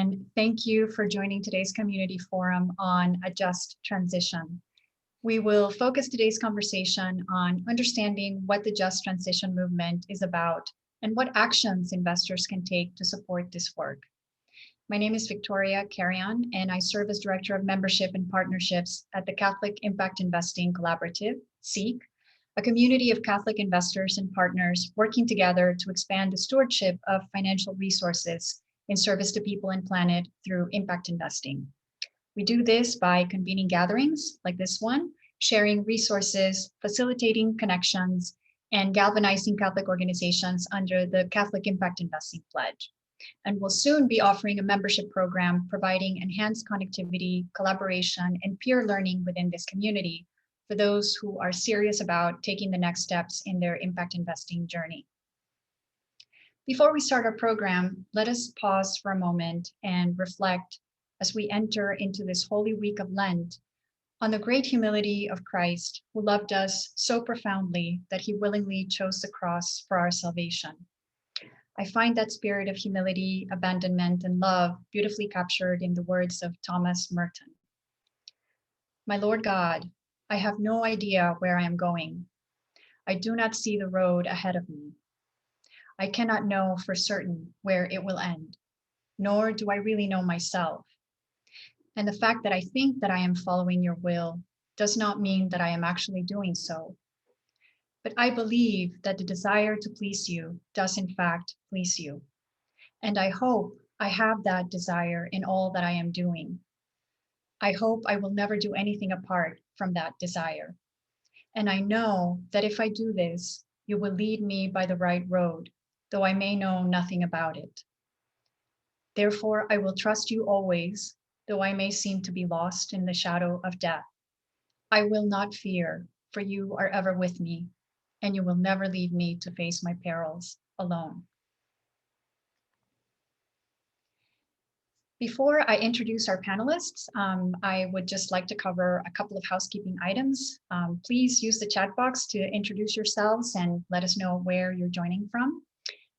and thank you for joining today's community forum on a just transition. We will focus today's conversation on understanding what the just transition movement is about and what actions investors can take to support this work. My name is Victoria Carrion, and I serve as Director of Membership and Partnerships at the Catholic Impact Investing Collaborative, CIIC, a community of Catholic investors and partners working together to expand the stewardship of financial resources in service to people and planet through impact investing. We do this by convening gatherings like this one, sharing resources, facilitating connections, and galvanizing Catholic organizations under the Catholic Impact Investing Pledge. And we'll soon be offering a membership program providing enhanced connectivity, collaboration, and peer learning within this community for those who are serious about taking the next steps in their impact investing journey. Before we start our program, let us pause for a moment and reflect as we enter into this Holy Week of Lent on the great humility of Christ, who loved us so profoundly that he willingly chose the cross for our salvation. I find that spirit of humility, abandonment, and love beautifully captured in the words of Thomas Merton. My Lord God, I have no idea where I am going. I do not see the road ahead of me. I cannot know for certain where it will end, nor do I really know myself. And the fact that I think that I am following your will does not mean that I am actually doing so. But I believe that the desire to please you does in fact please you. And I hope I have that desire in all that I am doing. I hope I will never do anything apart from that desire. And I know that if I do this, you will lead me by the right road, though I may know nothing about it. Therefore, I will trust you always, though I may seem to be lost in the shadow of death. I will not fear, for you are ever with me, and you will never leave me to face my perils alone. Before I introduce our panelists, I would just like to cover a couple of housekeeping items. Please use the chat box to introduce yourselves and let us know where you're joining from.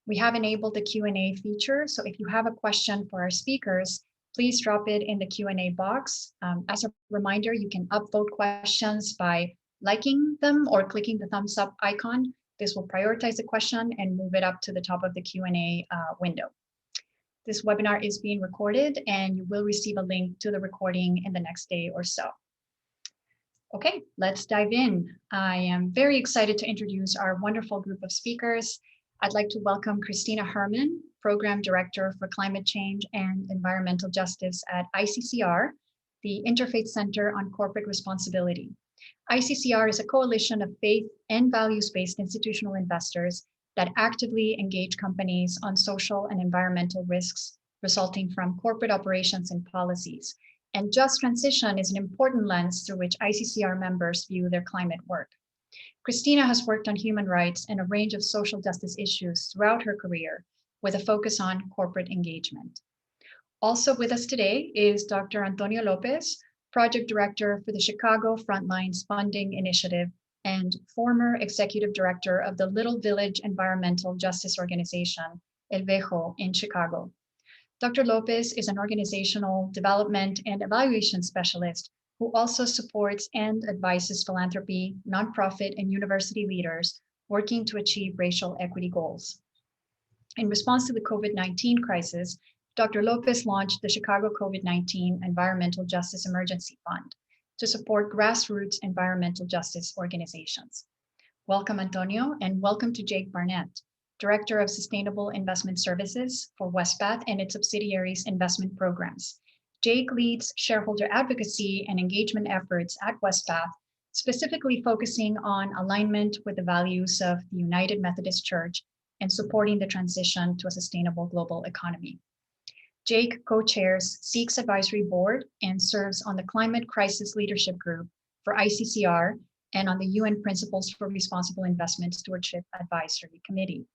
We have enabled the Q&A feature, so if you have a question for our speakers, please drop it in the Q&A box. As a reminder, you can upvote questions by liking them or clicking the thumbs up icon. This will prioritize the question and move it up to the top of the Q&A window. This webinar is being recorded and you will receive a link to the recording in the next day or so. Okay, let's dive in. I am very excited to introduce our wonderful group of speakers. I'd like to welcome Christina Herman, Program Director for Climate Change and Environmental Justice at ICCR, the Interfaith Center on Corporate Responsibility. ICCR is a coalition of faith and values-based institutional investors that actively engage companies on social and environmental risks resulting from corporate operations and policies. And just transition is an important lens through which ICCR members view their climate work. Christina has worked on human rights and a range of social justice issues throughout her career, with a focus on corporate engagement. Also with us today is Dr. Antonio Lopez, Project Director for the Chicago Frontlines Funding Initiative and former Executive Director of the Little Village Environmental Justice Organization, El Vejo, in Chicago. Dr. Lopez is an organizational development and evaluation specialist who also supports and advises philanthropy, nonprofit, and university leaders working to achieve racial equity goals. In response to the COVID-19 crisis, Dr. Lopez launched the Chicago COVID-19 Environmental Justice Emergency Fund to support grassroots environmental justice organizations. Welcome, Antonio, and welcome to Jake Barnett, Director of Sustainable Investment Services for Wespath and its subsidiaries' investment programs. Jake leads shareholder advocacy and engagement efforts at Wespath, specifically focusing on alignment with the values of the United Methodist Church and supporting the transition to a sustainable global economy. Jake co-chairs CIIC's advisory board and serves on the Climate Crisis Leadership Group for ICCR and on the UN Principles for Responsible Investment Stewardship Advisory Committee.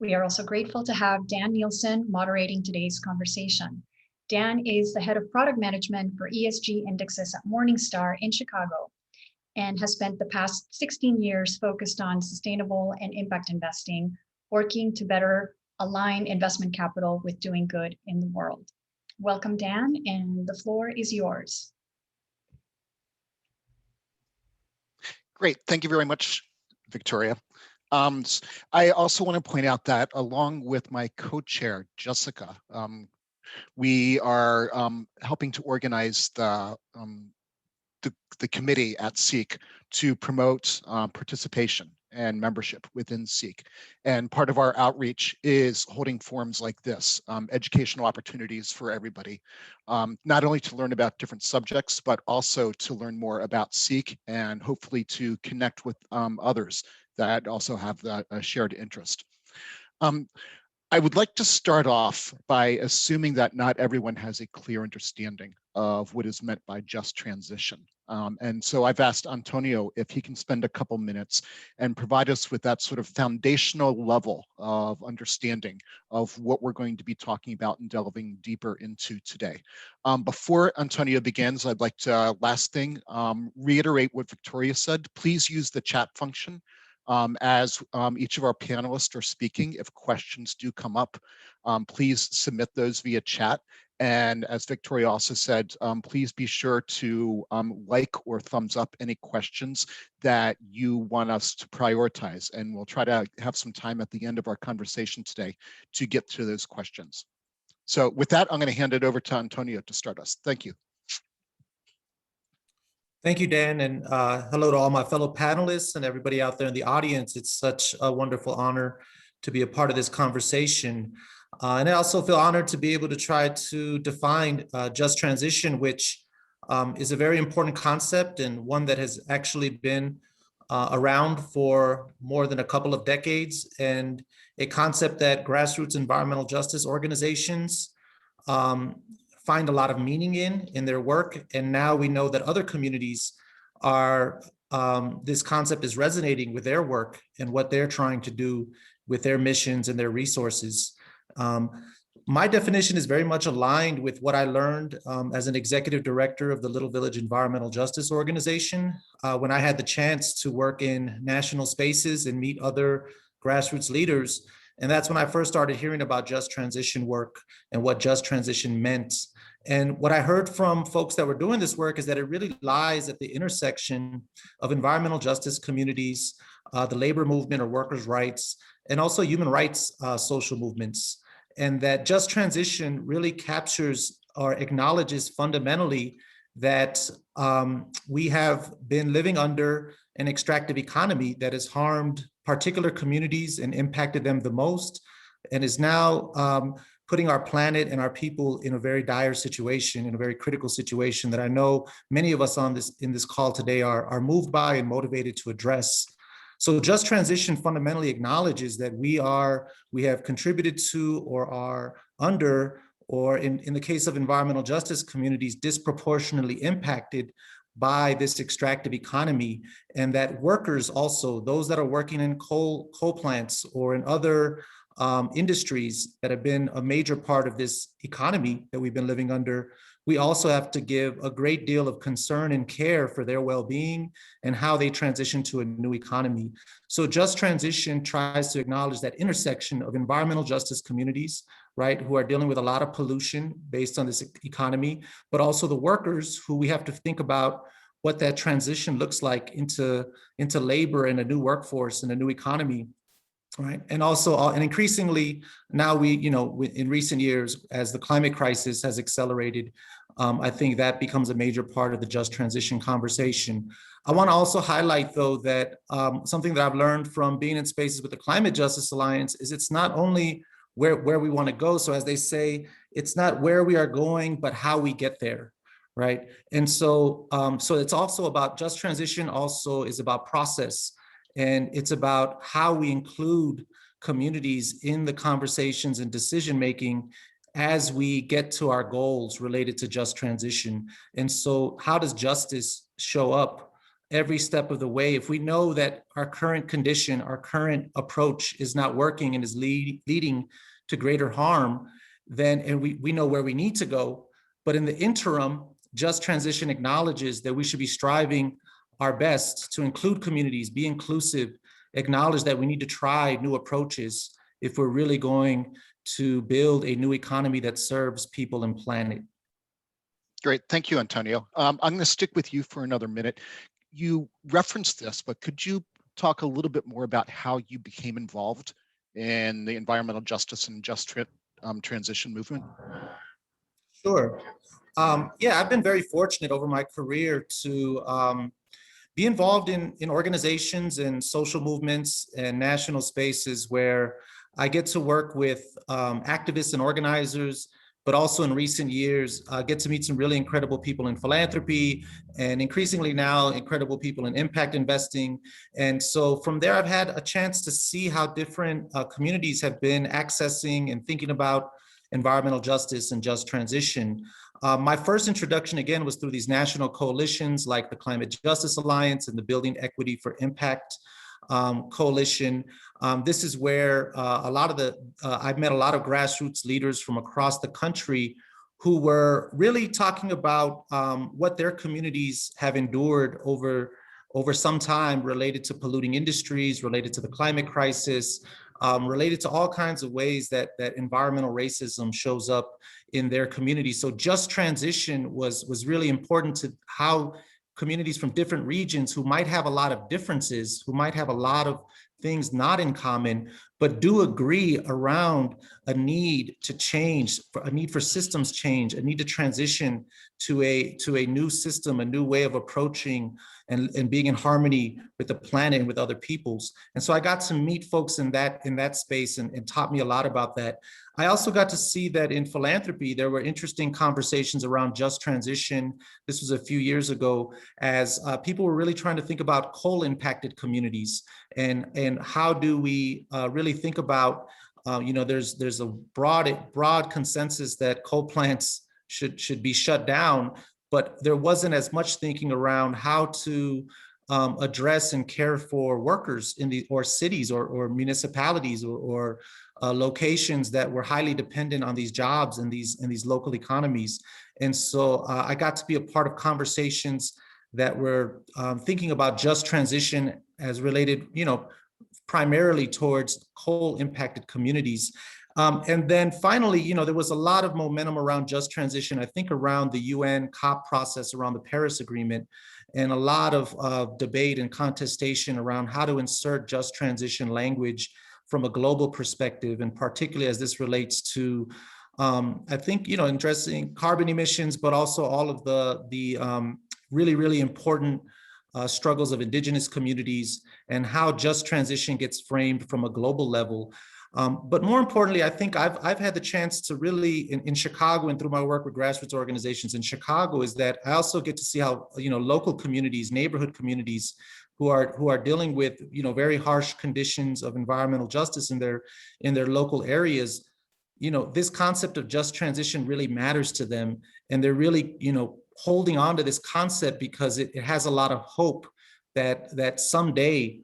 We are also grateful to have Dan Nielsen moderating today's conversation. Dan is the head of product management for ESG indexes at Morningstar in Chicago and has spent the past 16 years focused on sustainable and impact investing, working to better align investment capital with doing good in the world. Welcome, Dan, and the floor is yours. Great, thank you very much, Victoria. I also want to point out that along with my co-chair, Jessica, we are helping to organize the committee at CIIC to promote participation and membership within CIIC. And part of our outreach is holding forums like this, educational opportunities for everybody, not only to learn about different subjects, but also to learn more about CIIC and hopefully to connect with others that also have that shared interest. I would like to start off by assuming that not everyone has a clear understanding of what is meant by just transition. And so I've asked Antonio if he can spend a couple minutes and provide us with that sort of foundational level of understanding of what we're going to be talking about and delving deeper into today. Before Antonio begins, I'd like to, last thing, reiterate what Victoria said. Please use the chat function. As each of our panelists are speaking, if questions do come up, please submit those via chat. And as Victoria also said, please be sure to like or thumbs up any questions that you want us to prioritize. And we'll try to have some time at the end of our conversation today to get to those questions. So with that, I'm going to hand it over to Antonio to start us. Thank you. Thank you, Dan, and hello to all my fellow panelists and everybody out there in the audience. It's such a wonderful honor to be a part of this conversation. And I also feel honored to be able to try to define just transition, which is a very important concept and one that has actually been around for more than a couple of decades, and a concept that grassroots environmental justice organizations find a lot of meaning in their work. And now we know that other communities are, this concept is resonating with their work and what they're trying to do with their missions and their resources. My definition is very much aligned with what I learned as an executive director of the Little Village Environmental Justice Organization, when I had the chance to work in national spaces and meet other grassroots leaders. And that's when I first started hearing about just transition work and what just transition meant. And what I heard from folks that were doing this work is that it really lies at the intersection of environmental justice communities, the labor movement or workers' rights, and also human rights social movements. And that just transition really captures or acknowledges fundamentally that we have been living under an extractive economy that has harmed particular communities and impacted them the most, and is now putting our planet and our people in a very dire situation, in a very critical situation that I know many of us in this call today are moved by and motivated to address. So just transition fundamentally acknowledges that we have contributed to or are under, or in the case of environmental justice communities, disproportionately impacted by this extractive economy, and that workers also, those that are working in coal plants or in other industries that have been a major part of this economy that we've been living under, we also have to give a great deal of concern and care for their well-being and how they transition to a new economy. So just transition tries to acknowledge that intersection of environmental justice communities, right, who are dealing with a lot of pollution based on this economy, but also the workers who we have to think about what that transition looks like into labor and a new workforce and a new economy. Right. And also, and increasingly now in recent years, as the climate crisis has accelerated, I think that becomes a major part of the just transition conversation. I want to also highlight, though, that something that I've learned from being in spaces with the Climate Justice Alliance is it's not only where we want to go. So as they say, it's not where we are going, but how we get there. Right. And so, so it's also about just transition also is about process. And it's about how we include communities in the conversations and decision-making as we get to our goals related to just transition. And so how does justice show up every step of the way? If we know that our current condition, our current approach is not working and is leading to greater harm, then, and we know where we need to go, but in the interim, just transition acknowledges that we should be striving our best to include communities, be inclusive, acknowledge that we need to try new approaches if we're really going to build a new economy that serves people and planet. Great, thank you, Antonio. I'm going to stick with you for another minute. You referenced this, but could you talk a little bit more about how you became involved in the environmental justice and just transition movement? Sure. Yeah, I've been very fortunate over my career to be involved in organizations and social movements and national spaces where I get to work with activists and organizers, but also in recent years, get to meet some really incredible people in philanthropy, and increasingly now incredible people in impact investing. And so from there, I've had a chance to see how different communities have been accessing and thinking about environmental justice and just transition. My first introduction, again, was through these national coalitions like the Climate Justice Alliance and the Building Equity for Impact Coalition. This is where I've met a lot of grassroots leaders from across the country who were really talking about what their communities have endured over some time related to polluting industries, related to the climate crisis, related to all kinds of ways that environmental racism shows up in their community. So just transition was really important to how communities from different regions who might have a lot of differences, who might have a lot of things not in common, but do agree around a need to change, a need for systems change, a need to transition to a new system, a new way of approaching and being in harmony with the planet and with other peoples. And so I got to meet folks in that space and taught me a lot about that. I also got to see that in philanthropy, there were interesting conversations around just transition. This was a few years ago, as people were really trying to think about coal impacted communities and how do we really think about, there's a broad consensus that coal plants should be shut down, but there wasn't as much thinking around how to address and care for workers in or cities or municipalities or locations that were highly dependent on these jobs and these local economies. And so I got to be a part of conversations that were thinking about just transition as related, primarily towards coal impacted communities. And then finally, there was a lot of momentum around just transition, I think around the UN COP process around the Paris Agreement, and a lot of debate and contestation around how to insert just transition language from a global perspective, and particularly as this relates to, I think, addressing carbon emissions, but also all of the really, really important struggles of indigenous communities and how just transition gets framed from a global level. But more importantly, I think I've had the chance to really in Chicago and through my work with grassroots organizations in Chicago is that I also get to see how local communities, neighborhood communities who are dealing with very harsh conditions of environmental justice in their local areas. This concept of just transition really matters to them, and they're really holding on to this concept because it has a lot of hope that someday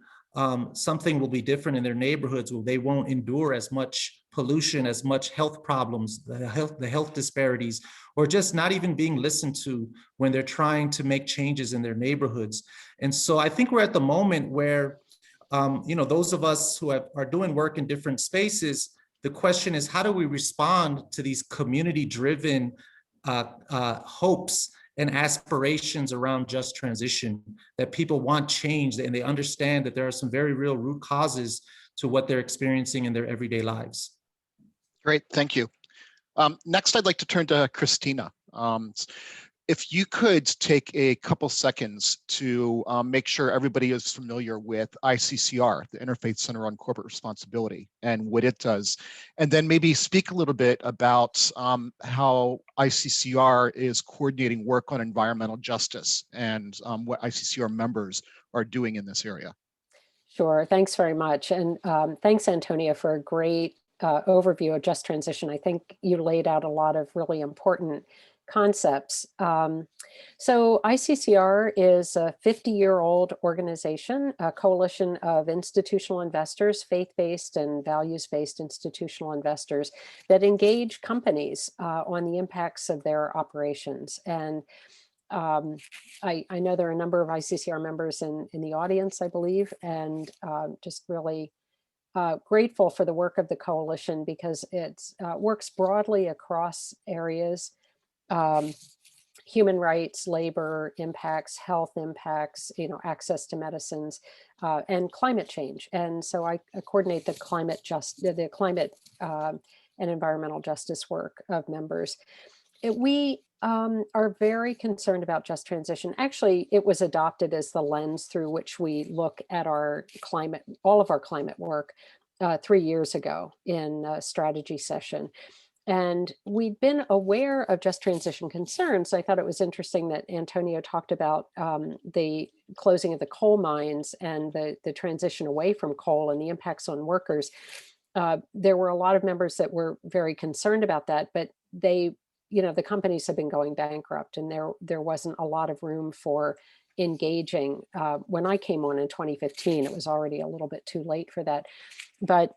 something will be different in their neighborhoods where they won't endure as much pollution, as much health problems, the health disparities, or just not even being listened to when they're trying to make changes in their neighborhoods. And so I think we're at the moment where, those of us who are doing work in different spaces, the question is, how do we respond to these community-driven hopes and aspirations around just transition, that people want change and they understand that there are some very real root causes to what they're experiencing in their everyday lives. Great, thank you. Next, I'd like to turn to Christina. If you could take a couple seconds to make sure everybody is familiar with ICCR, the Interfaith Center on Corporate Responsibility, and what it does, and then maybe speak a little bit about how ICCR is coordinating work on environmental justice and what ICCR members are doing in this area. Sure, thanks very much. And thanks, Antonia, for a great overview of just transition. I think you laid out a lot of really important concepts. So ICCR is a 50-year-old organization, a coalition of institutional investors, faith-based and values-based institutional investors that engage companies on the impacts of their operations. And I know there are a number of ICCR members in the audience, I believe, and just really grateful for the work of the coalition because it works broadly across areas, human rights, labor impacts, health impacts, access to medicines, and climate change. And so I coordinate the climate and environmental justice work of members. We are very concerned about just transition. Actually, it was adopted as the lens through which we look at all of our climate work 3 years ago in a strategy session. And we'd been aware of just transition concerns. I thought it was interesting that Antonio talked about the closing of the coal mines and the transition away from coal and the impacts on workers. There were a lot of members that were very concerned about that, but the companies have been going bankrupt and there wasn't a lot of room for engaging. When I came on in 2015, it was already a little bit too late for that. But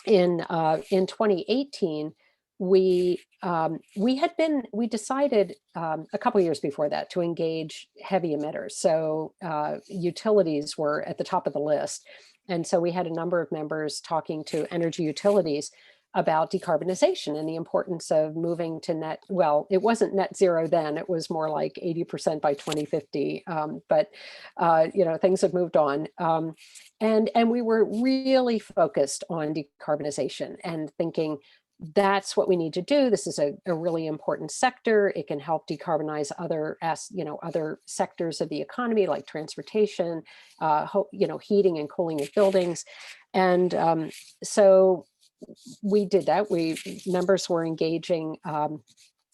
in 2018, we decided a couple of years before that to engage heavy emitters. So utilities were at the top of the list. And so we had a number of members talking to energy utilities about decarbonization and the importance of moving to it wasn't net zero then, it was more like 80% by 2050. But things have moved on. And we were really focused on decarbonization and thinking, that's what we need to do. This is a really important sector. It can help decarbonize other sectors of the economy, like transportation, heating and cooling of buildings. And so we did that. Members were engaging a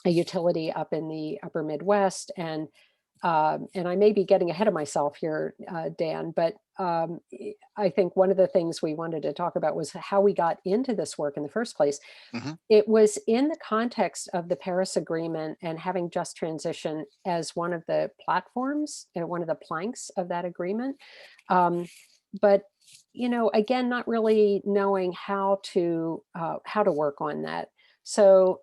utility up in the upper Midwest, and I may be getting ahead of myself here, Dan, but I think one of the things we wanted to talk about was how we got into this work in the first place. Mm-hmm. It was in the context of the Paris Agreement and having just transition as one of the platforms and one of the planks of that agreement. But again, not really knowing how to work on that. So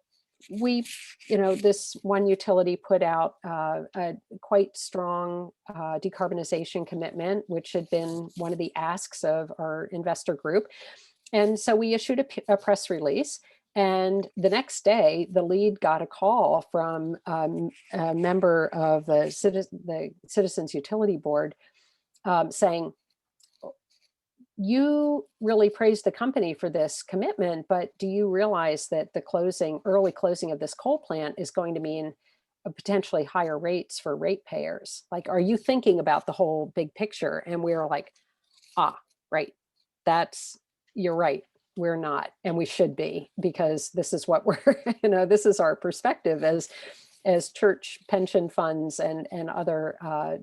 this one utility put out a quite strong decarbonization commitment, which had been one of the asks of our investor group. And so we issued a press release. And the next day, the lead got a call from a member of the Citizens Utility Board saying, you really praised the company for this commitment, but do you realize that the early closing of this coal plant is going to mean potentially higher rates for ratepayers? Like, are you thinking about the whole big picture? And we were like, right, you're right. We're not, and we should be, because this is what this is our perspective as church pension funds and other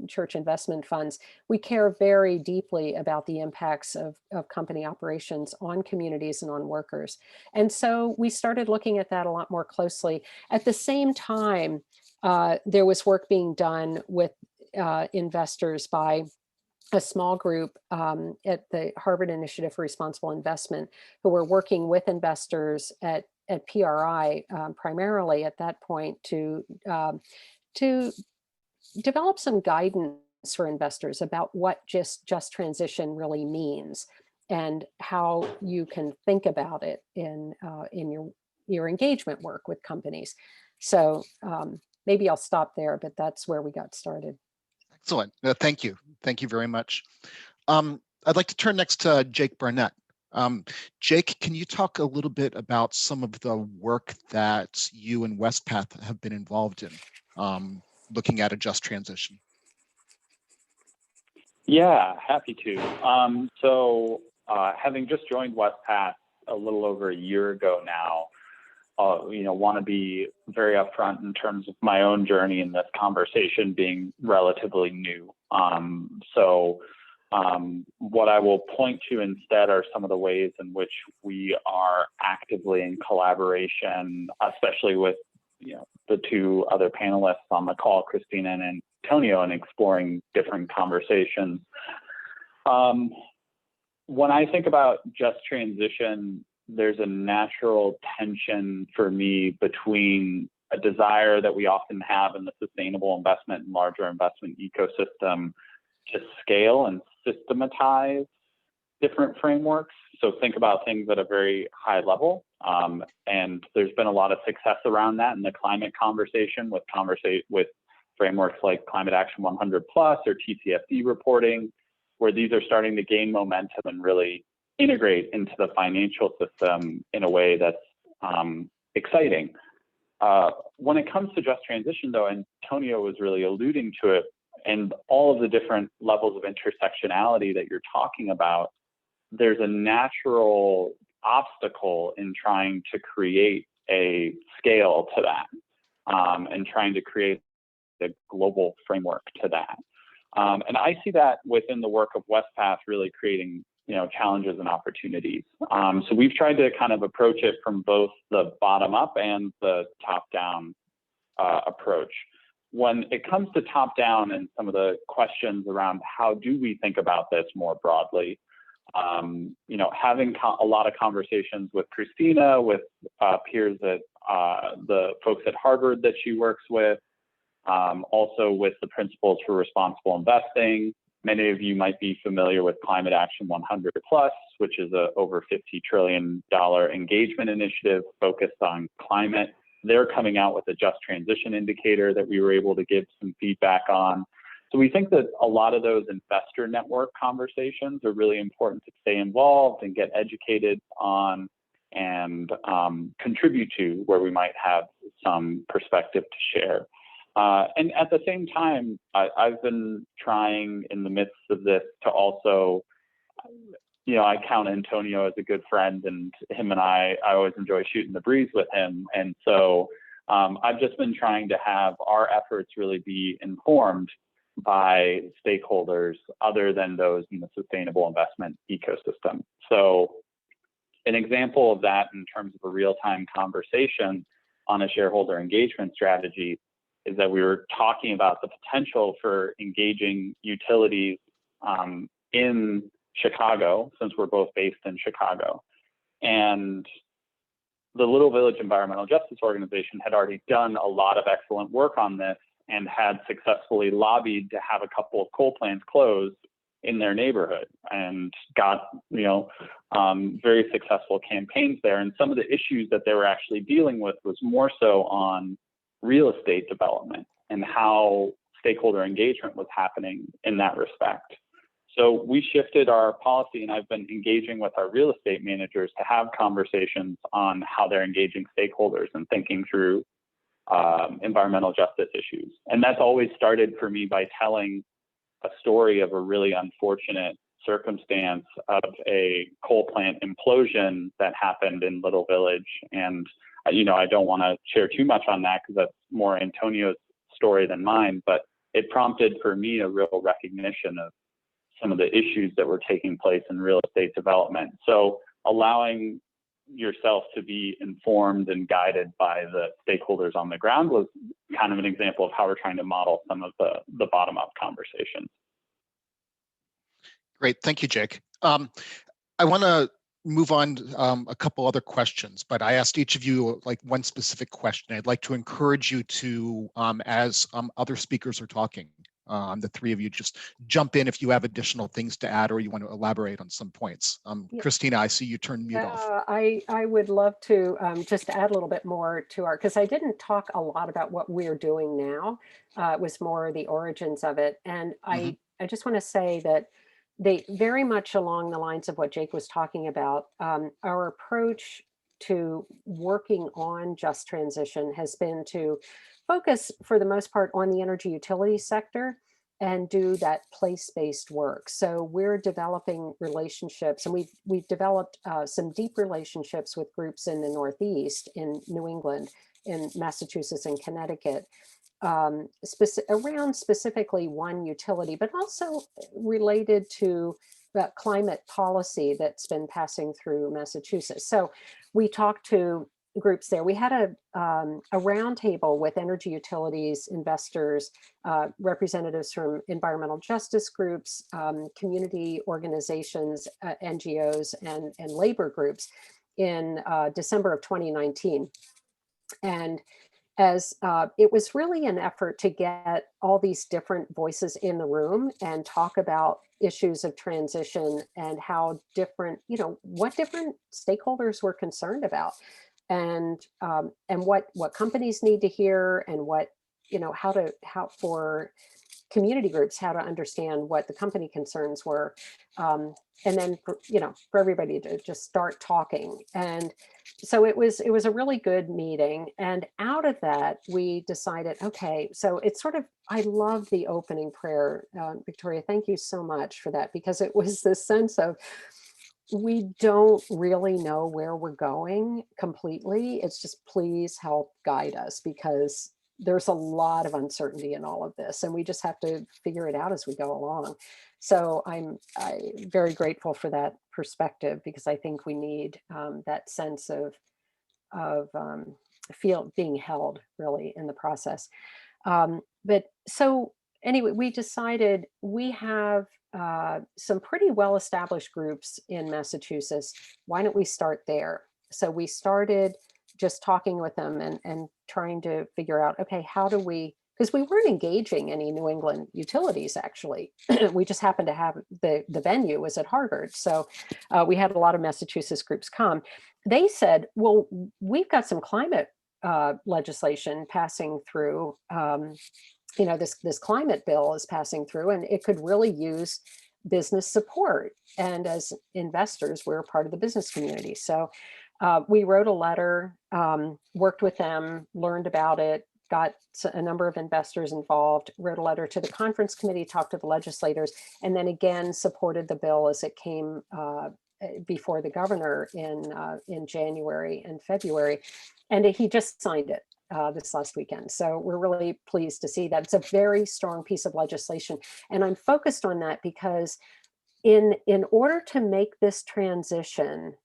church investment funds. We care very deeply about the impacts of company operations on communities and on workers. And so we started looking at that a lot more closely. At the same time, there was work being done with investors by a small group at the Harvard Initiative for Responsible Investment, who were working with investors at PRI primarily at that point to develop some guidance for investors about what just transition really means and how you can think about it in your engagement work with companies. So maybe I'll stop there, but that's where we got started. Excellent. Thank you. Thank you very much. I'd like to turn next to Jake Barnett. Jake, can you talk a little bit about some of the work that you and Wespath have been involved in, looking at a just transition? Yeah, happy to. So having just joined Wespath a little over a year ago now, want to be very upfront in terms of my own journey in this conversation being relatively new. What I will point to instead are some of the ways in which we are actively in collaboration, especially with the two other panelists on the call, Christina and Antonio, and exploring different conversations. When I think about just transition, there's a natural tension for me between a desire that we often have in the sustainable investment and larger investment ecosystem to scale and systematize different frameworks. So think about things at a very high level. And there's been a lot of success around that in the climate conversation with frameworks like Climate Action 100+ or TCFD reporting, where these are starting to gain momentum and really integrate into the financial system in a way that's exciting. When it comes to just transition, though, Antonio was really alluding to it, and all of the different levels of intersectionality that you're talking about, there's a natural obstacle in trying to create a scale to that, and trying to create a global framework to that. And I see that within the work of Wespath really creating, challenges and opportunities. So we've tried to kind of approach it from both the bottom up and the top down approach. When it comes to top down and some of the questions around how do we think about this more broadly, having a lot of conversations with Christina, with peers at the folks at Harvard that she works with, also with the Principles for Responsible Investing. Many of you might be familiar with Climate Action 100+, which is a over $50 trillion engagement initiative focused on climate. They're coming out with a just transition indicator that we were able to give some feedback on. So we think that a lot of those investor network conversations are really important to stay involved and get educated on and contribute to, where we might have some perspective to share. And at the same time, I've been trying in the midst of this to also, I count Antonio as a good friend, and him and I always enjoy shooting the breeze with him. And so I've just been trying to have our efforts really be informed by stakeholders other than those in the sustainable investment ecosystem. So an example of that in terms of a real-time conversation on a shareholder engagement strategy is that we were talking about the potential for engaging utilities in Chicago, since we're both based in Chicago. And the Little Village Environmental Justice Organization had already done a lot of excellent work on this and had successfully lobbied to have a couple of coal plants closed in their neighborhood, and got very successful campaigns there. And some of the issues that they were actually dealing with was more so on real estate development and how stakeholder engagement was happening in that respect. So we shifted our policy, and I've been engaging with our real estate managers to have conversations on how they're engaging stakeholders and thinking through environmental justice issues. And that's always started for me by telling a story of a really unfortunate circumstance of a coal plant implosion that happened in Little Village. And I don't want to share too much on that because that's more Antonio's story than mine, but it prompted for me a real recognition of some of the issues that were taking place in real estate development. So allowing yourself to be informed and guided by the stakeholders on the ground was kind of an example of how we're trying to model some of the bottom-up conversations. Great, thank you, Jake. I want to move on a couple other questions, but I asked each of you like one specific question. I'd like to encourage you to, as other speakers are talking, the three of you just jump in if you have additional things to add or you want to elaborate on some points. Yeah. Christina, I see you turn mute off. I would love to just add a little bit more to because I didn't talk a lot about what we're doing now. It was more the origins of it. And I just want to say that they very much along the lines of what Jake was talking about, our approach to working on just transition has been to focus for the most part on the energy utility sector and do that place-based work. So we're developing relationships, and we've developed some deep relationships with groups in the Northeast, in New England, in Massachusetts and Connecticut, around specifically one utility, but also related to the climate policy that's been passing through Massachusetts. So we talked to groups there. We had a roundtable with energy utilities, investors, representatives from environmental justice groups, community organizations, NGOs, and labor groups in December of 2019. And as it was really an effort to get all these different voices in the room and talk about issues of transition and how different, what different stakeholders were concerned about, and what companies need to hear, and what, how for community groups, how to understand what the company concerns were. And then, for everybody to just start talking. And so it was a really good meeting. And out of that, we decided, okay, so it's sort of, I love the opening prayer. Victoria, thank you so much for that, because it was this sense of, we don't really know where we're going completely. It's just, please help guide us, because there's a lot of uncertainty in all of this, and we just have to figure it out as we go along. So I'm very grateful for that perspective, because I think we need that sense of being held really in the process. But so anyway, we decided we have some pretty well-established groups in Massachusetts. Why don't we start there? So we started just talking with them and trying to figure out, okay, how do we, because we weren't engaging any New England utilities, actually. We just happened to have the venue was at Harvard. So we had a lot of Massachusetts groups come. They said, well, we've got some climate legislation passing through. This climate bill is passing through, and it could really use business support. And as investors, we're part of the business community. So we wrote a letter, worked with them, learned about it, got a number of investors involved, wrote a letter to the conference committee, talked to the legislators, and then again supported the bill as it came before the governor in January and February. And he just signed it this last weekend. So we're really pleased to see that. It's a very strong piece of legislation. And I'm focused on that because in order to make this transition,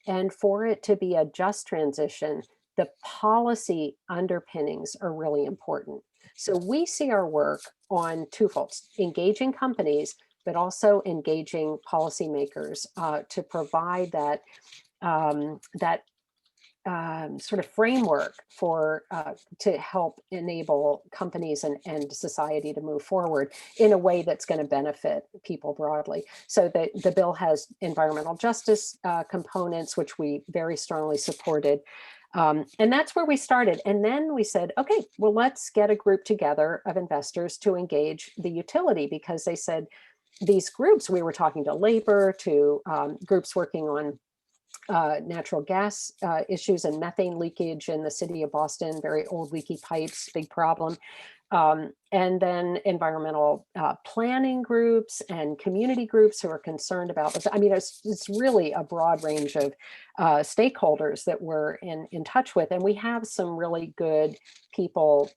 and for it to be a just transition, the policy underpinnings are really important. So we see our work on twofold: engaging companies, but also engaging policymakers to provide that sort of framework for to help enable companies and society to move forward in a way that's going to benefit people broadly. So the bill has environmental justice components, which we very strongly supported. And that's where we started. And then we said, okay, well, let's get a group together of investors to engage the utility, because they said these groups, we were talking to labor, to groups working on natural gas issues and methane leakage in the city of Boston, very old leaky pipes, big problem. And then environmental planning groups and community groups who are concerned about this. I mean, it's really a broad range of stakeholders that we're in touch with. And we have some really good people,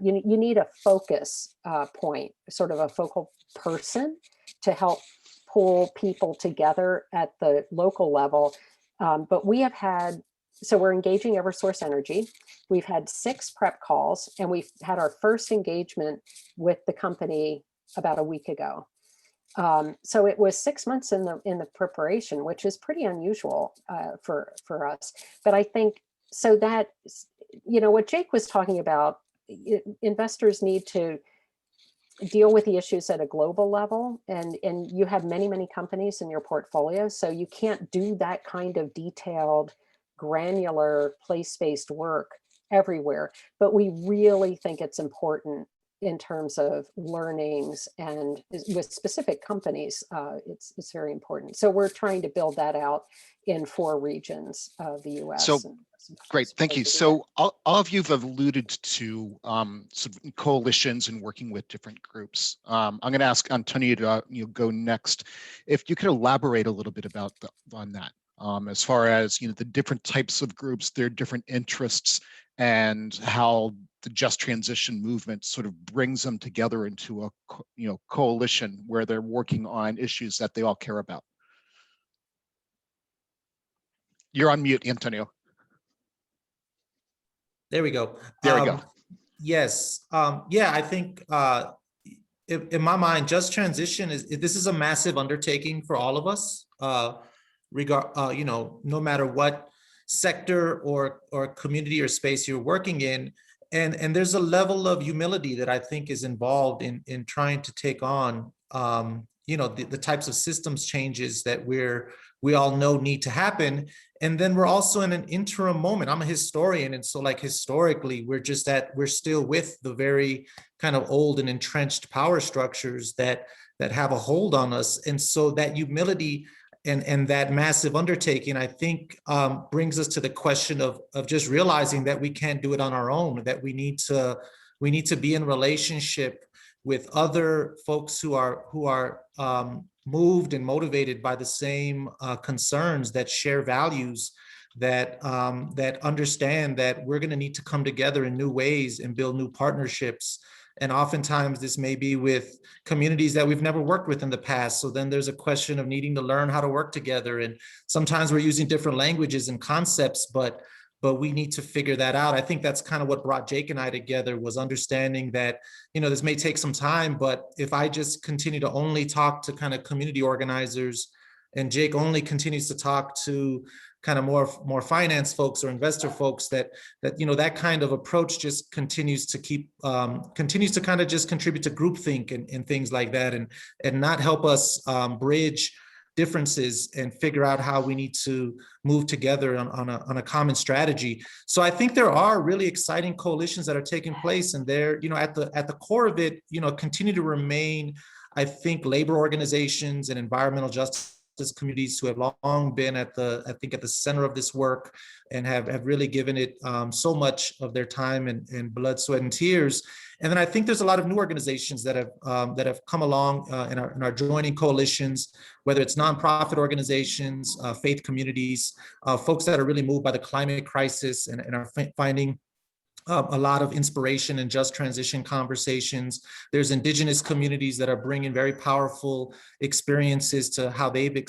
you need a focus point, sort of a focal person to help pull people together at the local level. But we have had, so we're engaging Eversource Energy. We've had 6 prep calls, and we've had our first engagement with the company about a week ago. So it was 6 months in the preparation, which is pretty unusual for us. But I think, so that, what Jake was talking about, investors need to deal with the issues at a global level, and you have many companies in your portfolio, so you can't do that kind of detailed, granular, place-based work everywhere. But we really think it's important in terms of learnings, and with specific companies, it's very important. So we're trying to build that out in 4 regions of the US. So great, thank you. So all of you have alluded to some coalitions and working with different groups. I'm going to ask Antonio to go next. If you could elaborate a little bit about on that, as far as the different types of groups, their different interests, and how the just transition movement sort of brings them together into a coalition where they're working on issues that they all care about. You're on mute, Antonio. There we go. There we go. Yes. Yeah, I think in my mind, just transition this is a massive undertaking for all of us. No matter what sector or community or space you're working in. And there's a level of humility that I think is involved in trying to take on, the types of systems changes that we all know need to happen. And then we're also in an interim moment. I'm a historian, and so like historically, we're still with the very kind of old and entrenched power structures that have a hold on us. And so that humility and that massive undertaking, I think, brings us to the question of just realizing that we can't do it on our own, that we need to be in relationship with other folks who are moved and motivated by the same concerns, that share values, that understand that we're going to need to come together in new ways and build new partnerships. And oftentimes this may be with communities that we've never worked with in the past. So then there's a question of needing to learn how to work together. And sometimes we're using different languages and concepts, but we need to figure that out. I think that's kind of what brought Jake and I together, was understanding that, this may take some time, but if I just continue to only talk to kind of community organizers, and Jake only continues to talk to kind of more finance folks or investor folks, that kind of approach just continues to kind of just contribute to groupthink and things like that, and not help us bridge differences and figure out how we need to move together on a common strategy. So I think there are really exciting coalitions that are taking place, and they're, at the core of it, continue to remain, I think, labor organizations and environmental justice communities who have long been at the center of this work, and have really given it so much of their time and blood, sweat, and tears. And then I think there's a lot of new organizations that have come along and are joining coalitions, whether it's nonprofit organizations, faith communities, folks that are really moved by the climate crisis and are finding a lot of inspiration in just transition conversations. There's indigenous communities that are bringing very powerful experiences to how they've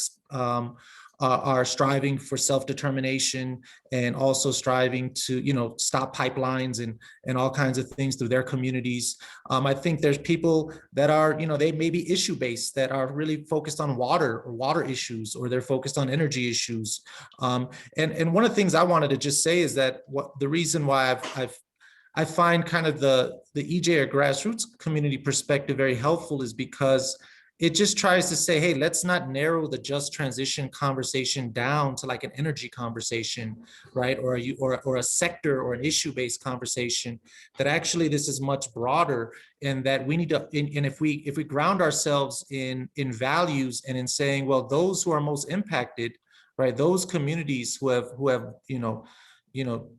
are striving for self-determination, and also striving to, stop pipelines and all kinds of things through their communities. I think there's people that are, they may be issue-based, that are really focused on water issues, or they're focused on energy issues. And one of the things I wanted to just say is that the reason why I find kind of the EJ or grassroots community perspective very helpful is because it just tries to say, hey, let's not narrow the just transition conversation down to like an energy conversation, right? Or a sector or an issue-based conversation, that actually this is much broader, and that we need to, and if we ground ourselves in values and in saying, well, those who are most impacted, right? Those communities who have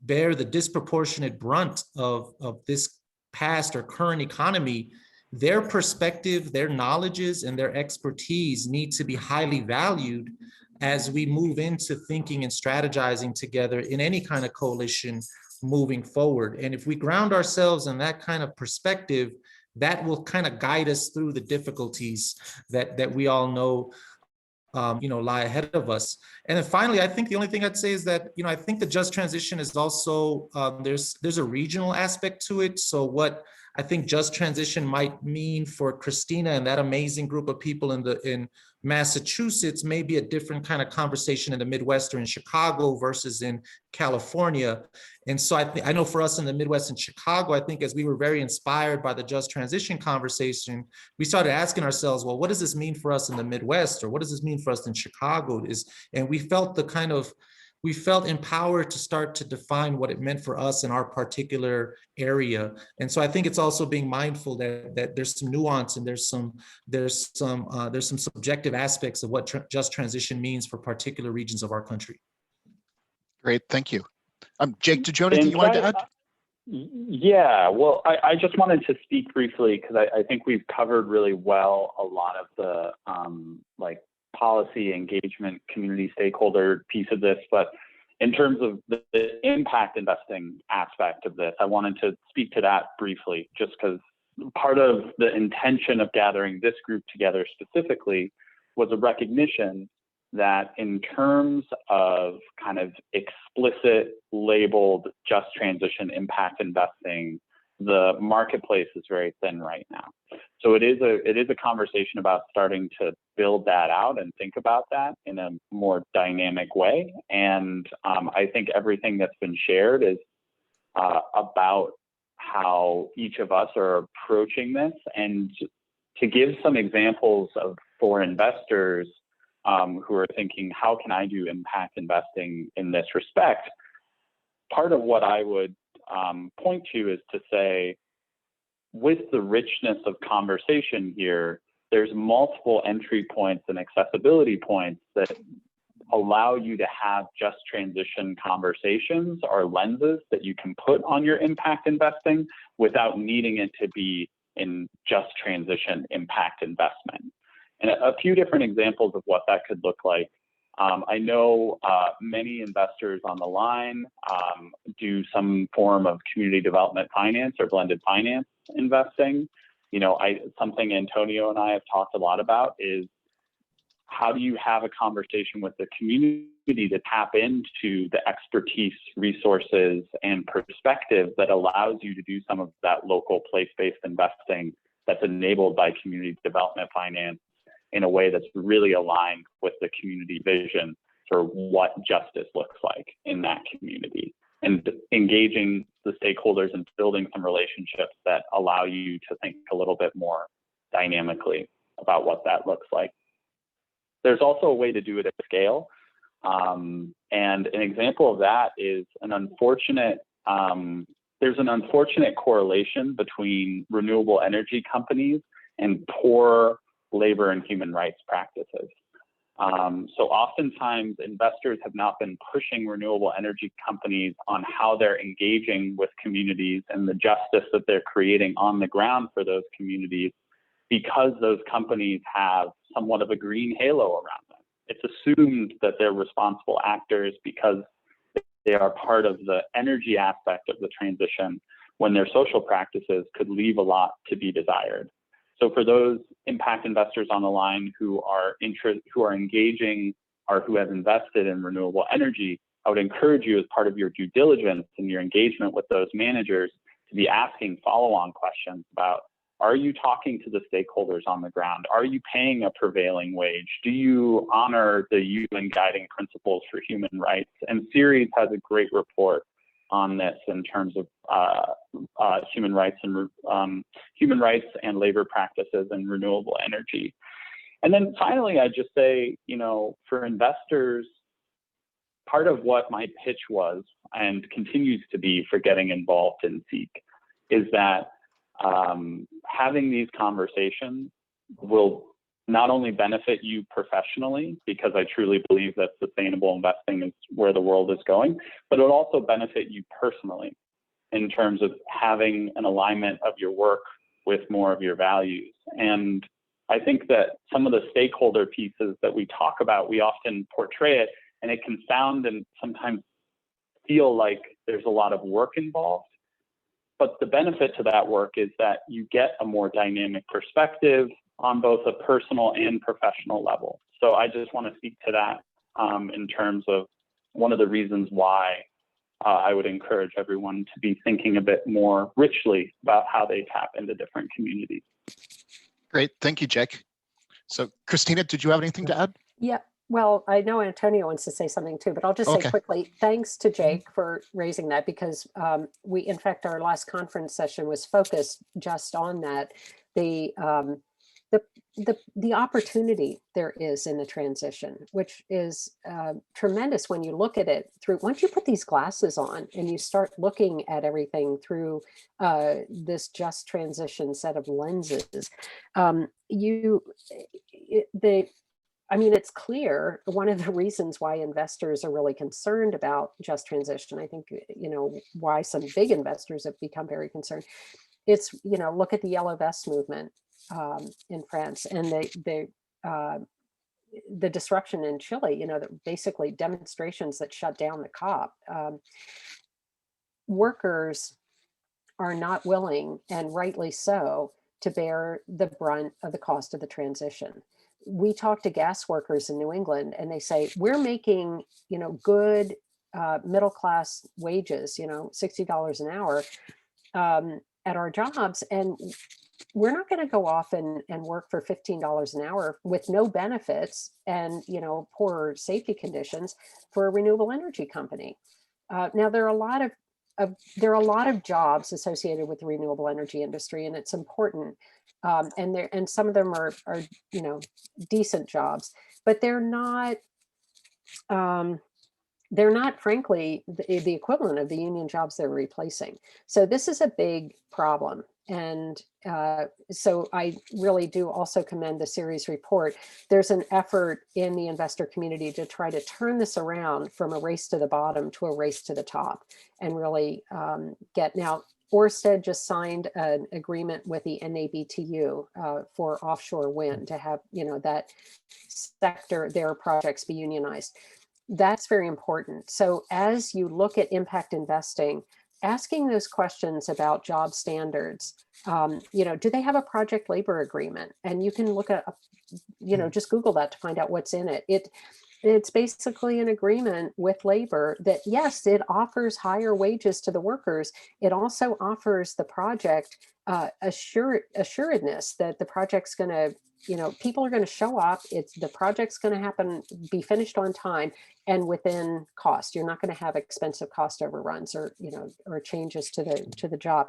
bear the disproportionate brunt of this past or current economy, their perspective, their knowledges, and their expertise need to be highly valued as we move into thinking and strategizing together in any kind of coalition moving forward. And if we ground ourselves in that kind of perspective, that will kind of guide us through the difficulties that we all know lie ahead of us. And then finally, I think the only thing I'd say is that, I think the just transition is also, there's a regional aspect to it. So what I think just transition might mean for Christina and that amazing group of people in Massachusetts may be a different kind of conversation in the Midwest or in Chicago versus in California. And so I know for us in the Midwest and Chicago, I think as we were very inspired by the just transition conversation, we started asking ourselves, well, what does this mean for us in the Midwest? Or what does this mean for us in Chicago? And we felt empowered to start to define what it meant for us in our particular area. And so I think it's also being mindful that there's some nuance and there's some subjective aspects of what just transition means for particular regions of our country. Great, thank you. Jake, did you have anything you wanted to add? Yeah, well, I just wanted to speak briefly because I think we've covered really well a lot of the policy engagement, community stakeholder piece of this, but in terms of the impact investing aspect of this, I wanted to speak to that briefly, just because part of the intention of gathering this group together specifically was a recognition that in terms of kind of explicit labeled just transition impact investing, the marketplace is very thin right now. So it is a conversation about starting to build that out and think about that in a more dynamic way. And I think everything that's been shared is about how each of us are approaching this, and to give some examples for investors who are thinking, how can I do impact investing in this respect? Part of what I would point to is to say, with the richness of conversation here, there's multiple entry points and accessibility points that allow you to have just transition conversations or lenses that you can put on your impact investing without needing it to be in just transition impact investment. And a few different examples of what that could look like. I know many investors on the line do some form of community development finance or blended finance investing. You know, something Antonio and I have talked a lot about is, how do you have a conversation with the community to tap into the expertise, resources, and perspective that allows you to do some of that local place-based investing that's enabled by community development finance in a way that's really aligned with the community vision for what justice looks like in that community, and engaging the stakeholders and building some relationships that allow you to think a little bit more dynamically about what that looks like. There's also a way to do it at scale. And an example of that is there's an unfortunate correlation between renewable energy companies and poor labor and human rights practices. So oftentimes investors have not been pushing renewable energy companies on how they're engaging with communities and the justice that they're creating on the ground for those communities, because those companies have somewhat of a green halo around them. It's assumed that they're responsible actors because they are part of the energy aspect of the transition, when their social practices could leave a lot to be desired. So for those impact investors on the line who are engaging or who have invested in renewable energy, I would encourage you, as part of your due diligence and your engagement with those managers, to be asking follow-on questions about, are you talking to the stakeholders on the ground? Are you paying a prevailing wage? Do you honor the UN guiding principles for human rights? And CIIC has a great report on this in terms of human rights and labor practices and renewable energy. And then finally, I'd just say, you know, for investors, part of what my pitch was and continues to be for getting involved in CIIC is that having these conversations will not only benefit you professionally, because I truly believe that sustainable investing is where the world is going, but it'll also benefit you personally in terms of having an alignment of your work with more of your values. And I think that some of the stakeholder pieces that we talk about, we often portray it, and it can sound and sometimes feel like there's a lot of work involved. But the benefit to that work is that you get a more dynamic perspective on both a personal and professional level. So I just want to speak to that in terms of one of the reasons why I would encourage everyone to be thinking a bit more richly about how they tap into different communities. Great, thank you, Jake. So Christina, did you have anything to add? Yeah, well, I know Antonio wants to say something too, but I'll just say quickly, thanks to Jake for raising that, because in fact, our last conference session was focused just on that, the opportunity there is in the transition, which is tremendous when you look at it through, once you put these glasses on and you start looking at everything through this just transition set of lenses, I mean, it's clear one of the reasons why investors are really concerned about just transition. I think, you know, why some big investors have become very concerned. It's, you know, look at the yellow vest movement in France and the disruption in Chile, you know, that basically demonstrations that shut down the COP. Workers are not willing, and rightly so, to bear the brunt of the cost of the transition. We talk to gas workers in New England and they say, we're making, you know, good middle-class wages, you know, $60 an hour at our jobs. And we're not going to go off and work for $15 an hour with no benefits and, you know, poor safety conditions for a renewable energy company. Now, there are a lot of jobs associated with the renewable energy industry, and it's important. And some of them are, you know, decent jobs, but they're not frankly the equivalent of the union jobs they're replacing. So this is a big problem. And so I really do also commend the CIIC report. There's an effort in the investor community to try to turn this around from a race to the bottom to a race to the top, and really now Ørsted just signed an agreement with the NABTU for offshore wind to have, you know, that sector, their projects be unionized. That's very important. So as you look at impact investing, asking those questions about job standards, you know, do they have a project labor agreement? And you can look at, you know, just Google that to find out what's in it. It's basically an agreement with labor that, yes, it offers higher wages to the workers. It also offers the project assuredness that the project's going to, you know, people are going to show up. The project's going to be finished on time and within cost. You're not going to have expensive cost overruns or, you know, or changes to the job.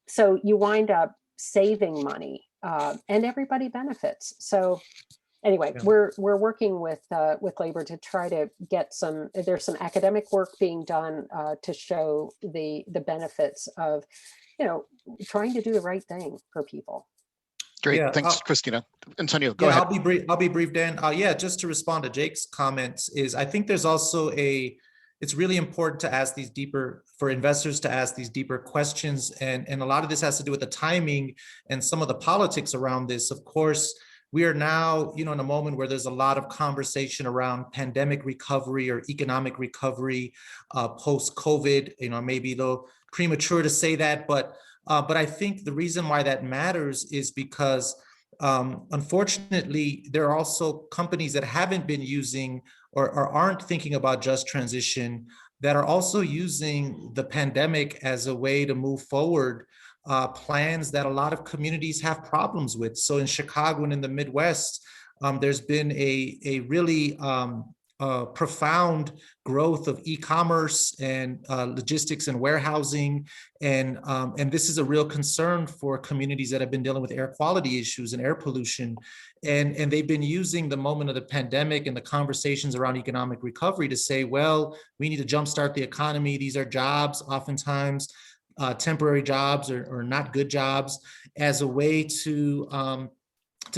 So you wind up saving money and everybody benefits. So anyway, Yeah. we're working with labor to try to get there's some academic work being done to show the benefits of, you know, trying to do the right thing for people. Great, Yeah, thanks, Christina. Antonio, go ahead. I'll be brief, Dan. Yeah, just to respond to Jake's comments is, I think there's also it's really important to ask for investors to ask these deeper questions. And a lot of this has to do with the timing and some of the politics around this. Of course, we are now, you know, in a moment where there's a lot of conversation around pandemic recovery or economic recovery post-COVID. You know, maybe a little premature to say that, but I think the reason why that matters is because unfortunately, there are also companies that haven't been using or aren't thinking about just transition that are also using the pandemic as a way to move forward plans that a lot of communities have problems with. So in Chicago and in the Midwest, there's been a really profound growth of e-commerce and logistics and warehousing. And this is a real concern for communities that have been dealing with air quality issues and air pollution. And they've been using the moment of the pandemic and the conversations around economic recovery to say, well, we need to jumpstart the economy. These are jobs, oftentimes temporary jobs or not good jobs, as a way to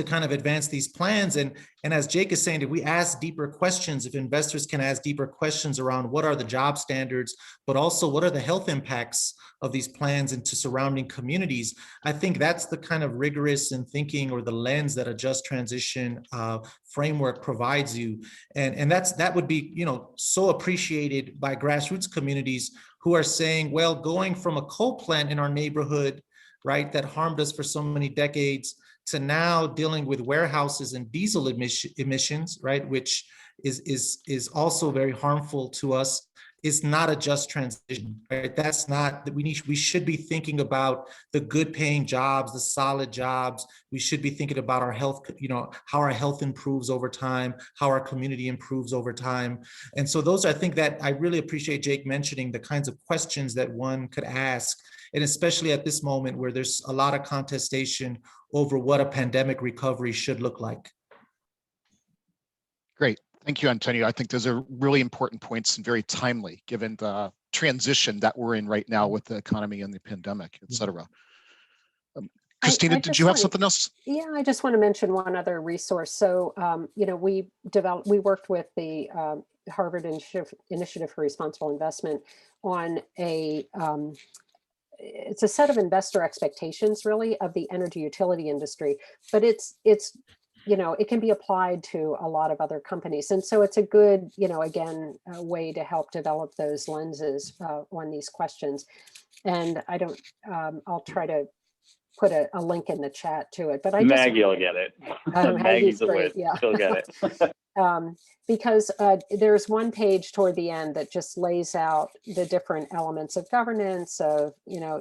kind of advance these plans. And as Jake is saying, if we ask deeper questions, if investors can ask deeper questions around what are the job standards, but also what are the health impacts of these plans into surrounding communities, I think that's the kind of rigorous in thinking or the lens that a just transition framework provides you. And that would be, you know, so appreciated by grassroots communities who are saying, well, going from a coal plant in our neighborhood, right, that harmed us for so many decades, to now dealing with warehouses and diesel emissions, right, which is also very harmful to us, is not a just transition, right? That's not, we should be thinking about the good paying jobs, the solid jobs. We should be thinking about our health, you know, how our health improves over time, how our community improves over time. And so those, I think that I really appreciate Jake mentioning the kinds of questions that one could ask. And especially at this moment where there's a lot of contestation over what a pandemic recovery should look like. Great. Thank you, Antonio. I think those are really important points and very timely given the transition that we're in right now with the economy and the pandemic, et cetera. Christina, did you have something else? Yeah, I just want to mention one other resource. So, you know, we worked with the Harvard Initiative for Responsible Investment on it's a set of investor expectations really of the energy utility industry, but it's you know, it can be applied to a lot of other companies. And so it's a good, you know, again, a way to help develop those lenses on these questions. And I'll try to put a link in the chat to it. But I Maggie will get it. Maggie's the great, witch. yeah. She'll get it. Because there's one page toward the end that just lays out the different elements of governance, of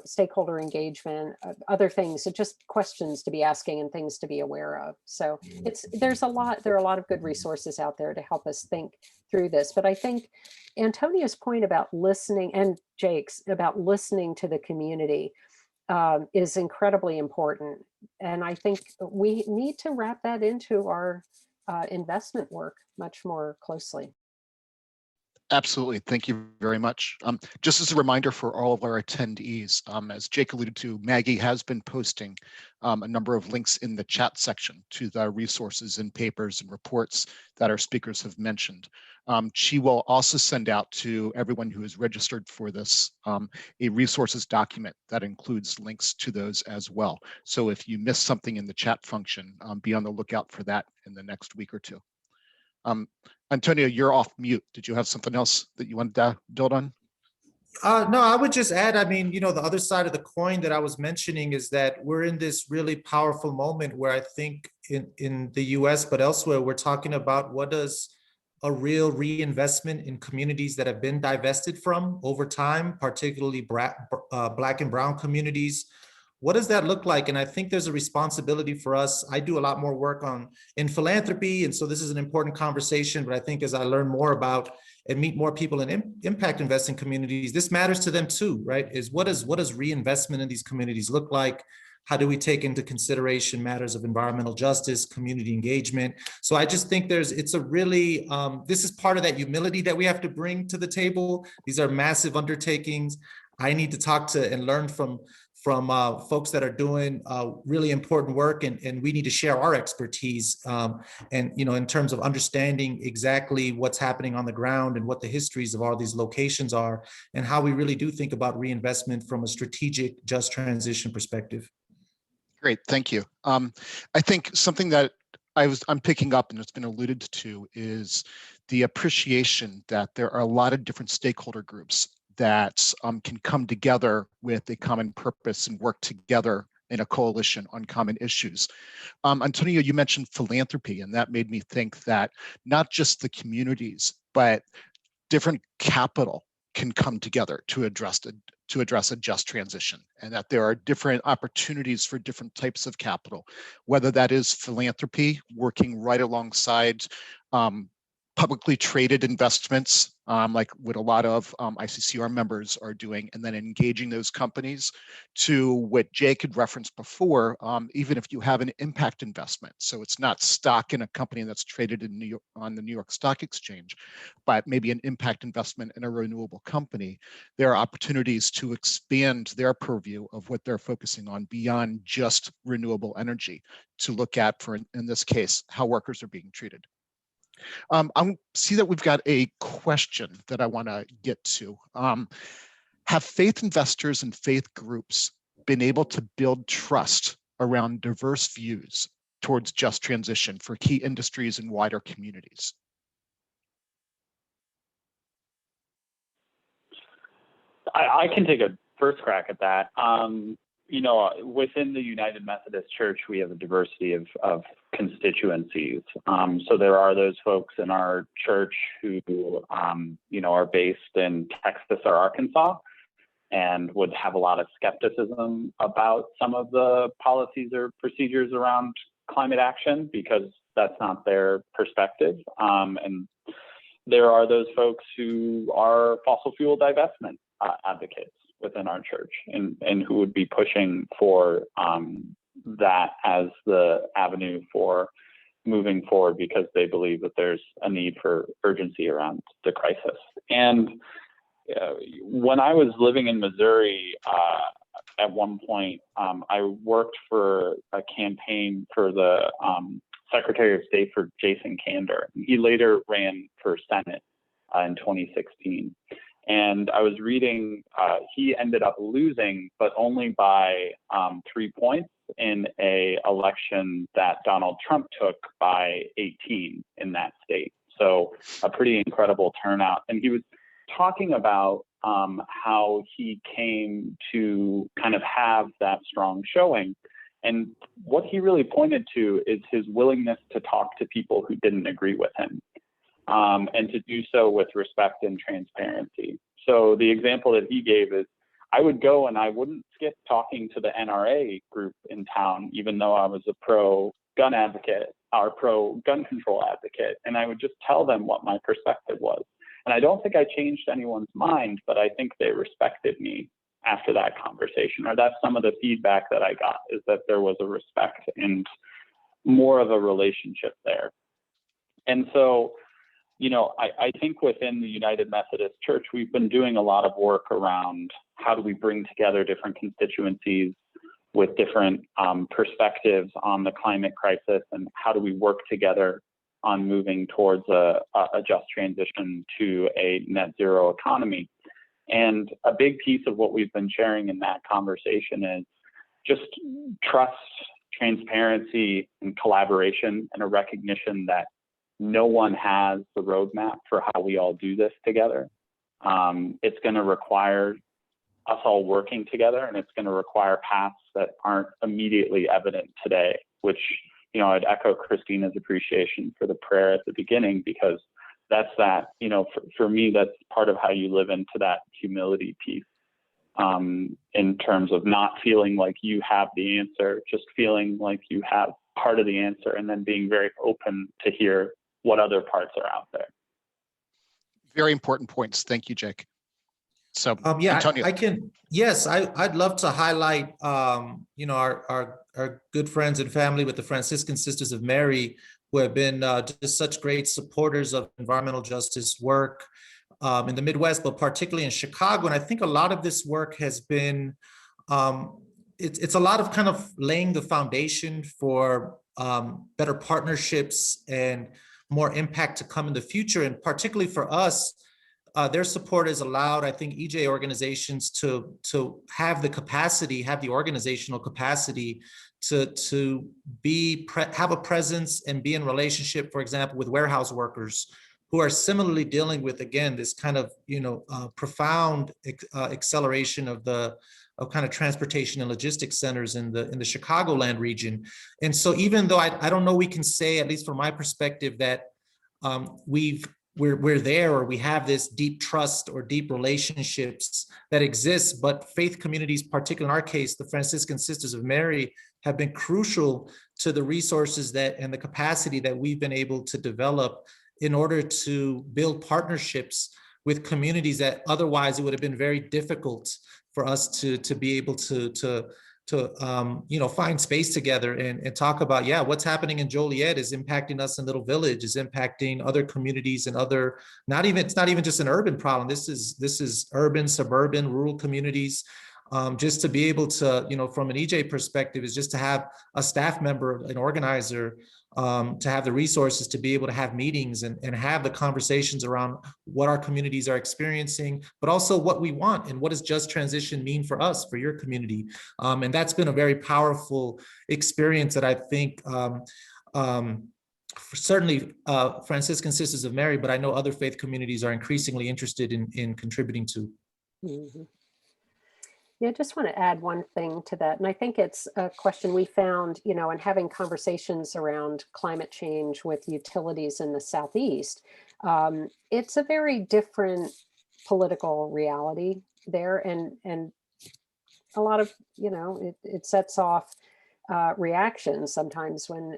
stakeholder engagement, other things. So just questions to be asking and things to be aware of. So there are a lot of good resources out there to help us think through this. But I think Antonia's point about listening, and Jake's about listening to the community, is incredibly important. And I think we need to wrap that into our investment work much more closely. Absolutely. Thank you very much. Just as a reminder for all of our attendees, as Jake alluded to, Maggie has been posting a number of links in the chat section to the resources and papers and reports that our speakers have mentioned. She will also send out to everyone who is registered for this a resources document that includes links to those as well. So if you miss something in the chat function, be on the lookout for that in the next week or two. Antonio, you're off mute. Did you have something else that you wanted to build on? No, I would just add, I mean, the other side of the coin that I was mentioning is that we're in this really powerful moment where I think in the US, but elsewhere, we're talking about what does a real reinvestment in communities that have been divested from over time, particularly Black and Brown communities. What does that look like? And I think there's a responsibility for us. I do a lot more work in philanthropy. And so this is an important conversation, but I think as I learn more about and meet more people in impact investing communities, this matters to them too, right? What does reinvestment in these communities look like? How do we take into consideration matters of environmental justice, community engagement? So I just think it's a really, this is part of that humility that we have to bring to the table. These are massive undertakings. I need to talk to and learn from folks that are doing really important work, and we need to share our expertise and in terms of understanding exactly what's happening on the ground and what the histories of all these locations are and how we really do think about reinvestment from a strategic just transition perspective. Great, thank you. I think something that I'm picking up and it's been alluded to is the appreciation that there are a lot of different stakeholder groups that can come together with a common purpose and work together in a coalition on common issues. Antonio, you mentioned philanthropy, and that made me think that not just the communities, but different capital can come together to address a just transition, and that there are different opportunities for different types of capital, whether that is philanthropy, working right alongside publicly traded investments, like what a lot of ICCR members are doing, and then engaging those companies, to what Jake had referenced before, even if you have an impact investment. So it's not stock in a company that's traded in New York, on the New York Stock Exchange, but maybe an impact investment in a renewable company. There are opportunities to expand their purview of what they're focusing on beyond just renewable energy, to look at, for in this case, how workers are being treated. I see that we've got a question that I want to get to. Have faith investors and faith groups been able to build trust around diverse views towards just transition for key industries and wider communities? I can take a first crack at that. Within the United Methodist Church, we have a diversity of constituencies. So there are those folks in our church who, are based in Texas or Arkansas and would have a lot of skepticism about some of the policies or procedures around climate action because that's not their perspective. And there are those folks who are fossil fuel divestment advocates within our church and who would be pushing for that as the avenue for moving forward because they believe that there's a need for urgency around the crisis. And when I was living in Missouri, at one point, I worked for a campaign for the Secretary of State for Jason Kander. He later ran for Senate in 2016. And I was reading, he ended up losing, but only by 3 points in a election that Donald Trump took by 18 in that state. So a pretty incredible turnout. And he was talking about how he came to kind of have that strong showing. And what he really pointed to is his willingness to talk to people who didn't agree with him, and to do so with respect and transparency. So the example that he gave is, I would go and I wouldn't skip talking to the NRA group in town, even though I was a pro-gun advocate or pro-gun control advocate, and I would just tell them what my perspective was. And I don't think I changed anyone's mind, but I think they respected me after that conversation, or that's some of the feedback that I got, is that there was a respect and more of a relationship there. And so, you know, I think within the United Methodist Church, we've been doing a lot of work around how do we bring together different constituencies with different perspectives on the climate crisis, and how do we work together on moving towards a just transition to a net zero economy. And a big piece of what we've been sharing in that conversation is just trust, transparency, and collaboration, and a recognition that no one has the roadmap for how we all do this together. It's going to require us all working together, and it's going to require paths that aren't immediately evident today, which, you know, I'd echo Christina's appreciation for the prayer at the beginning, because that's that, you know, for me, that's part of how you live into that humility piece, in terms of not feeling like you have the answer, just feeling like you have part of the answer, and then being very open to hear what other parts are out there. Very important points. Thank you, Jake. So, yeah, Antonio. I can. Yes, I'd love to highlight, you know, our good friends and family with the Franciscan Sisters of Mary, who have been just such great supporters of environmental justice work in the Midwest, but particularly in Chicago. And I think a lot of this work has been, it's a lot of kind of laying the foundation for better partnerships and more impact to come in the future. And particularly for us, their support has allowed, I think, EJ organizations to have the capacity, have the organizational capacity to have a presence and be in relationship, for example, with warehouse workers who are similarly dealing with, again, this kind of, you know, profound acceleration of kind of transportation and logistics centers in the Chicagoland region. And so even though I don't know, we can say, at least from my perspective, that we're there, or we have this deep trust or deep relationships that exist, but faith communities, particularly in our case, the Franciscan Sisters of Mary, have been crucial to the resources and the capacity that we've been able to develop in order to build partnerships with communities that otherwise it would have been very difficult for us to be able to you know, find space together and talk about, yeah, what's happening in Joliet is impacting us in Little Village, is impacting other communities and other, it's not even just an urban problem. This is urban, suburban, rural communities. Just to be able to, you know, from an EJ perspective, is just to have a staff member, an organizer, to have the resources to be able to have meetings and have the conversations around what our communities are experiencing, but also what we want and what does just transition mean for us, for your community. And that's been a very powerful experience that I think certainly Franciscan Sisters of Mary, but I know other faith communities are increasingly interested in contributing to. Mm-hmm. Yeah, I just want to add one thing to that. And I think it's a question we found, you know, in having conversations around climate change with utilities in the Southeast. It's a very different political reality there. And a lot of, you know, it sets off reactions sometimes when,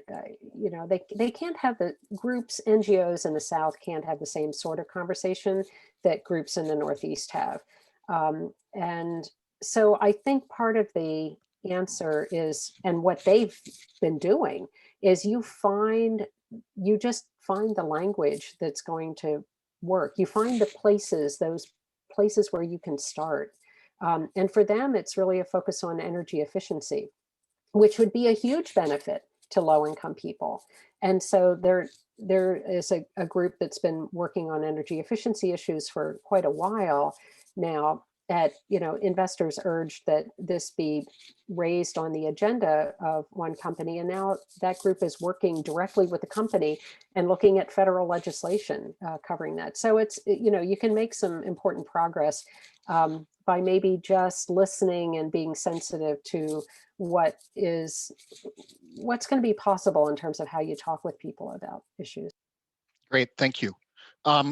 you know, they can't have the groups, NGOs in the South can't have the same sort of conversation that groups in the Northeast have. And so I think part of the answer is, and what they've been doing is you just find the language that's going to work. You find the places, those places where you can start. And for them, it's really a focus on energy efficiency, which would be a huge benefit to low-income people. And so there is a group that's been working on energy efficiency issues for quite a while now. investors urged that this be raised on the agenda of one company. And now that group is working directly with the company and looking at federal legislation covering that. So it's, you can make some important progress by maybe just listening and being sensitive to what's going to be possible in terms of how you talk with people about issues. Great, thank you.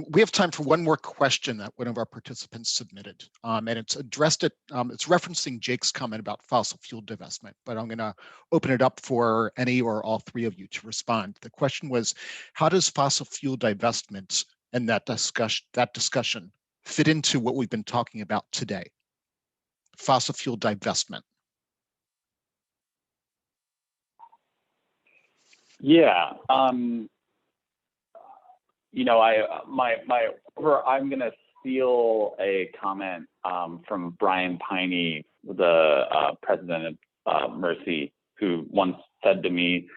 We have time for one more question that one of our participants submitted, and it's addressed it's referencing Jake's comment about fossil fuel divestment, but I'm going to open it up for any or all three of you to respond. The question was, how does fossil fuel divestment and that discussion fit into what we've been talking about today? Fossil fuel divestment. Yeah. I'm going to steal a comment from Brian Piney, the president of Mercy, who once said to me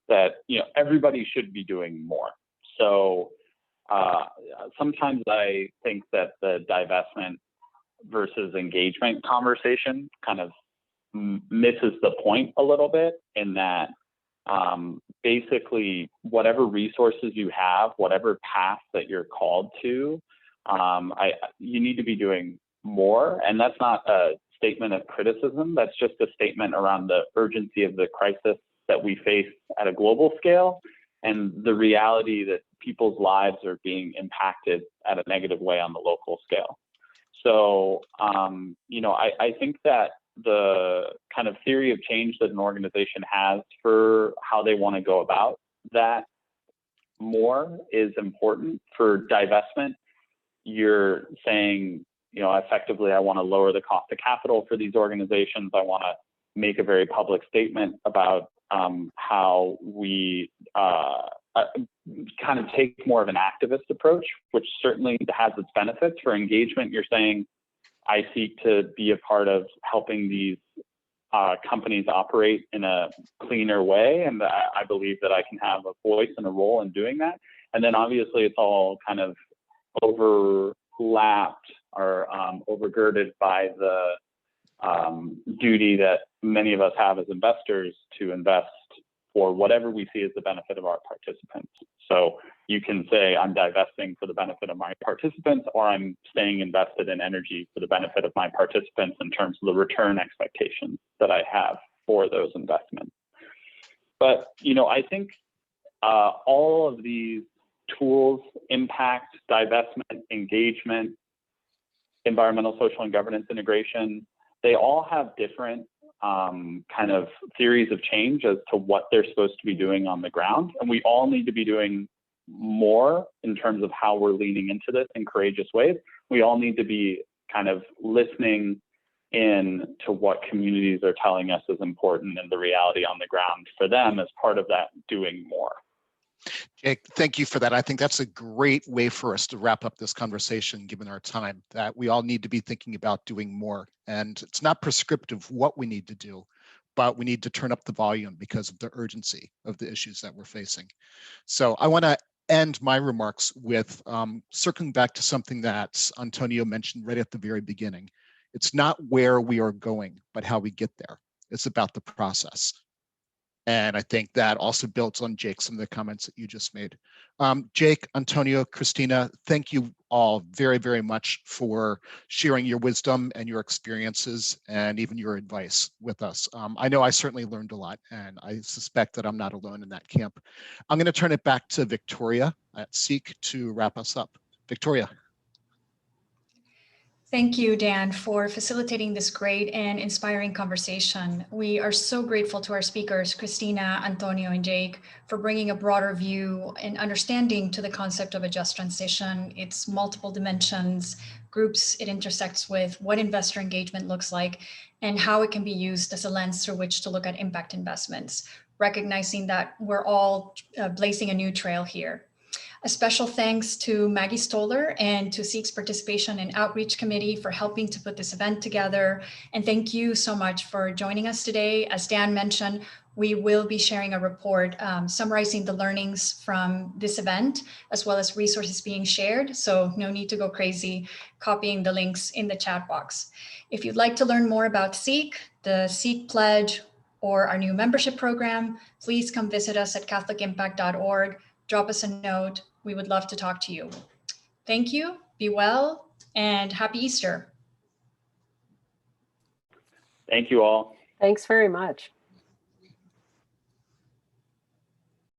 that, everybody should be doing more. So sometimes I think that the divestment versus engagement conversation kind of misses the point a little bit, in that basically whatever resources you have, whatever path that you're called to, you need to be doing more. And that's not a statement of criticism. That's just a statement around the urgency of the crisis that we face at a global scale, and the reality that people's lives are being impacted at a negative way on the local scale. So, I think that the kind of theory of change that an organization has for how they want to go about that more is important. For divestment, you're saying, effectively, I want to lower the cost of capital for these organizations. I want to make a very public statement about how we kind of take more of an activist approach, which certainly has its benefits. For engagement, you're saying, I seek to be a part of helping these companies operate in a cleaner way, and I believe that I can have a voice and a role in doing that. And then obviously it's all kind of overlapped or overgirded by the duty that many of us have as investors to invest for whatever we see as the benefit of our participants. So you can say, I'm divesting for the benefit of my participants, or I'm staying invested in energy for the benefit of my participants in terms of the return expectations that I have for those investments. But, I think all of these tools, impact, divestment, engagement, environmental, social, and governance integration, they all have different kind of theories of change as to what they're supposed to be doing on the ground. And we all need to be doing more in terms of how we're leaning into this in courageous ways. We all need to be kind of listening in to what communities are telling us is important and the reality on the ground for them as part of that doing more. Jake, thank you for that. I think that's a great way for us to wrap up this conversation, given our time, that we all need to be thinking about doing more. And it's not prescriptive what we need to do, but we need to turn up the volume because of the urgency of the issues that we're facing. So I want to end my remarks with circling back to something that Antonio mentioned right at the very beginning. It's not where we are going, but how we get there. It's about the process. And I think that also builds on Jake, some of the comments that you just made. Jake, Antonio, Christina, thank you all very, very much for sharing your wisdom and your experiences and even your advice with us. I know I certainly learned a lot, and I suspect that I'm not alone in that camp. I'm going to turn it back to Victoria at CIIC to wrap us up. Victoria. Thank you, Dan, for facilitating this great and inspiring conversation. We are so grateful to our speakers, Christina, Antonio, and Jake, for bringing a broader view and understanding to the concept of a just transition, its multiple dimensions, groups it intersects with, what investor engagement looks like, and how it can be used as a lens through which to look at impact investments, recognizing that we're all blazing a new trail here. A special thanks to Maggie Stoller and to CIIC's Participation and Outreach Committee for helping to put this event together. And thank you so much for joining us today. As Dan mentioned, we will be sharing a report summarizing the learnings from this event, as well as resources being shared. So no need to go crazy copying the links in the chat box. If you'd like to learn more about CIIC, the CIIC Pledge, or our new membership program, please come visit us at catholicimpact.org. Drop us a note. We would love to talk to you. Thank you, be well, and happy Easter. Thank you all. Thanks very much.